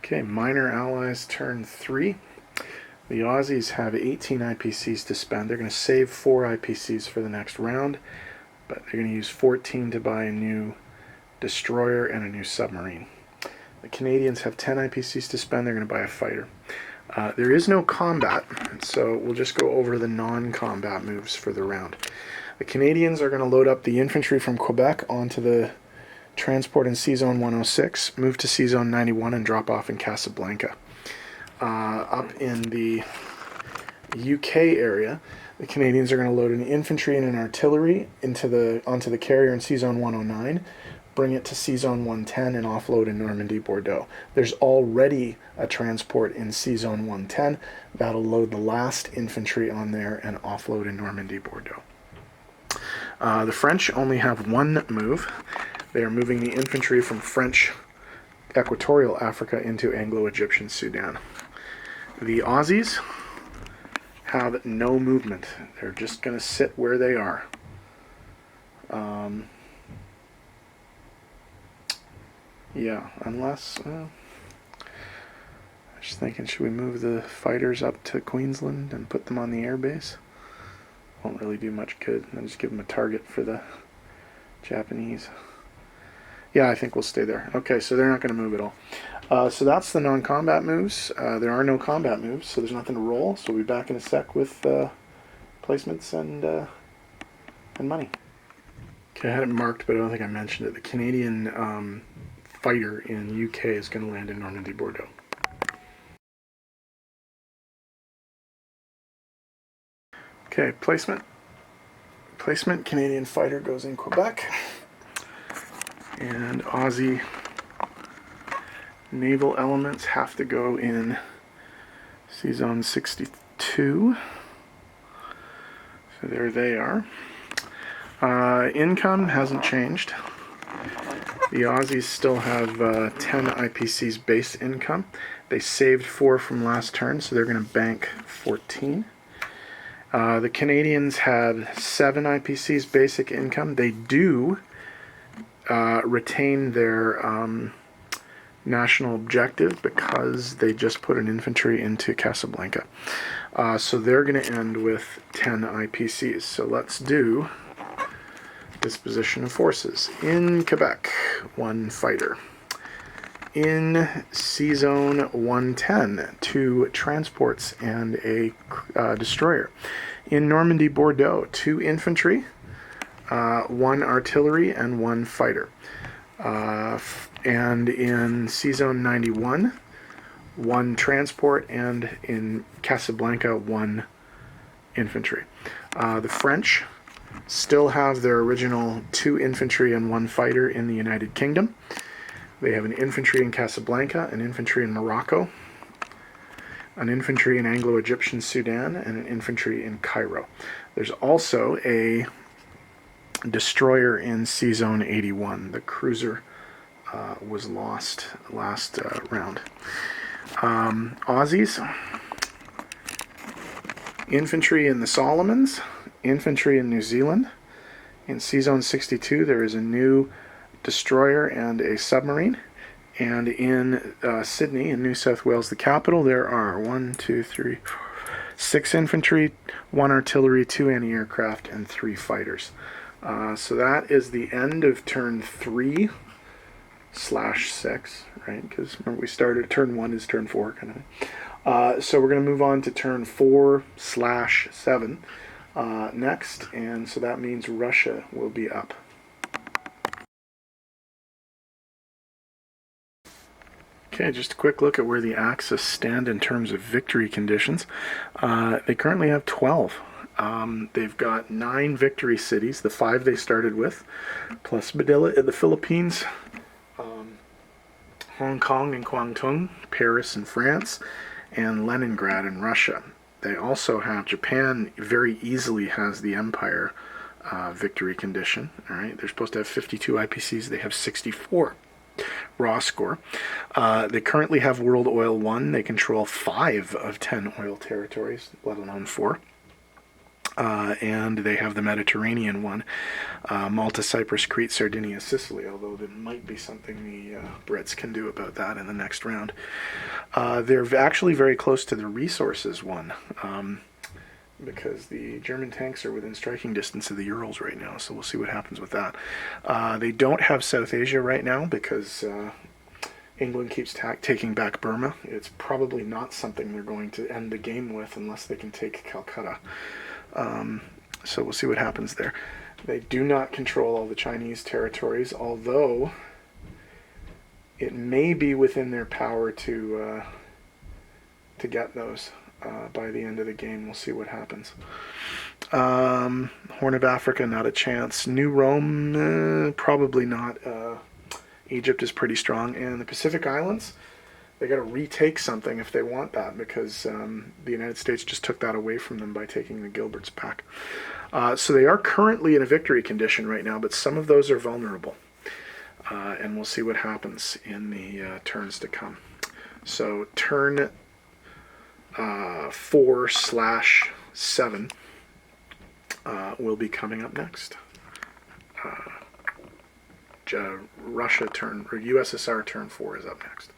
Okay, minor allies turn 3. The Aussies have 18 IPCs to spend. They're going to save 4 IPCs for the next round, but they're going to use 14 to buy a new destroyer and a new submarine. The Canadians have 10 IPCs to spend. They're going to buy a fighter. There is no combat, so we'll just go over the non-combat moves for the round. The Canadians are going to load up the infantry from Quebec onto the transport in C-Zone 106, move to C-Zone 91, and drop off in Casablanca. Up in the UK area, the Canadians are going to load an infantry and an artillery onto the carrier in C-Zone 109, bring it to C-Zone 110, and offload in Normandy, Bordeaux. There's already a transport in C-Zone 110 that'll load the last infantry on there and offload in Normandy, Bordeaux. The French only have one move. They are moving the infantry from French Equatorial Africa into Anglo-Egyptian Sudan. The Aussies have no movement. They're just going to sit where they are. Yeah, unless... I'm just thinking, should we move the fighters up to Queensland and put them on the airbase? Won't really do much good. I'll just give them a target for the Japanese. Yeah, I think we'll stay there. Okay, so they're not going to move at all. So that's the non-combat moves. There are no combat moves, so there's nothing to roll. So we'll be back in a sec with placements and money. Okay, I had it marked, but I don't think I mentioned it. The Canadian fighter in UK is going to land in Normandy, Bordeaux. Okay, placement. Placement, Canadian fighter goes in Quebec. And Aussie naval elements have to go in C-Zone 62. So there they are. Income hasn't changed. The Aussies still have 10 IPCs base income. They saved 4 from last turn, so they're going to bank 14. The Canadians had 7 IPCs basic income. They do retain their national objective because they just put an infantry into Casablanca. So they're going to end with 10 IPCs. So let's do disposition of forces. In Quebec, 1 fighter. In C-Zone 110, 2 transports and a destroyer. In Normandy, Bordeaux, 2 infantry, 1 artillery, and 1 fighter. And in C-Zone 91, 1 transport, and in Casablanca, 1 infantry. The French still have their original 2 infantry and 1 fighter in the United Kingdom. They have an infantry in Casablanca, an infantry in Morocco, an infantry in Anglo-Egyptian Sudan, and an infantry in Cairo. There's also a destroyer in C-Zone 81. The cruiser was lost last round. Aussies, infantry in the Solomons, infantry in New Zealand. In C-Zone 62 there is a new destroyer and a submarine. And in Sydney, in New South Wales, the capital, there are 6 infantry, 1 artillery, 2 anti-aircraft, and 3 fighters. So that is the end of turn 3/6, right? Because remember we started, turn 1 is turn 4, kind of. So we're going to move on to turn 4/7 next, and so that means Russia will be up. Okay, just a quick look at where the Axis stand in terms of victory conditions. They currently have 12. They've got 9 victory cities, the 5 they started with, plus Manila in the Philippines, Hong Kong and Guangdong, Paris in France, and Leningrad in Russia. They also have, Japan very easily has the Empire victory condition. All right, they're supposed to have 52 IPCs, they have 64. Raw score. They currently have World Oil 1. They control 5 of 10 oil territories, let alone 4. and they have the Mediterranean one, Malta, Cyprus, Crete, Sardinia, Sicily, although there might be something the Brits can do about that in the next round. They're actually very close to the resources one, because the German tanks are within striking distance of the Urals right now, so we'll see what happens with that. They don't have South Asia right now because England keeps taking back Burma. It's probably not something they're going to end the game with unless they can take Calcutta. So we'll see what happens there. They do not control all the Chinese territories, although it may be within their power to get those by the end of the game. We'll see what happens. Horn of Africa, not a chance. New Rome, probably not. Egypt is pretty strong. And the Pacific Islands, they got to retake something if they want that, because the United States just took that away from them by taking the Gilberts back. So they are currently in a victory condition right now, but some of those are vulnerable. And we'll see what happens in the turns to come. So turn 4/7 will be coming up next. Russia turn, or USSR turn 4 is up next.